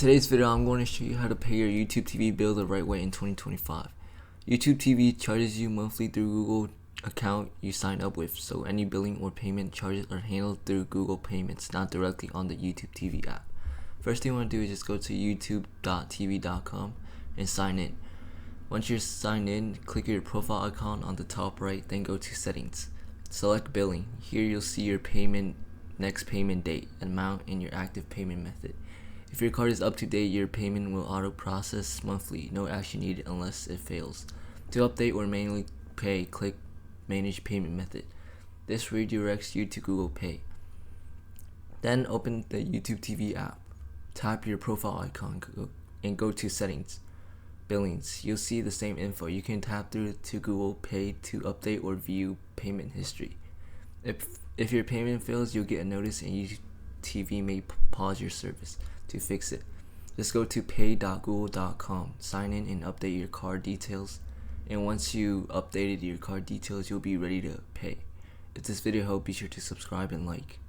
Today's video, I'm going to show you how to pay your YouTube TV bill the right way in 2025. YouTube TV charges you monthly through Google account you sign up with, so any billing or payment charges are handled through Google Payments, not directly on the YouTube TV app. First thing you want to do is just go to youtube.tv.com and sign in. Once you're signed in, click your profile icon on the top right, then go to Settings. Select Billing. Here you'll see your next payment date, amount, and your active payment method. If your card is up to date, your payment will auto-process monthly. No action needed unless it fails. To update or manually pay, click Manage Payment Method. This redirects you to Google Pay. Then open the YouTube TV app. Tap your profile icon and go to Settings. Billings. You'll see the same info. You can tap through to Google Pay to update or view payment history. If your payment fails, you'll get a notice and YouTube TV may pause your service. To fix it, just go to pay.google.com, sign in and update your card details, and once you updated your card details, you'll be ready to pay. If this video helped, be sure to subscribe and like.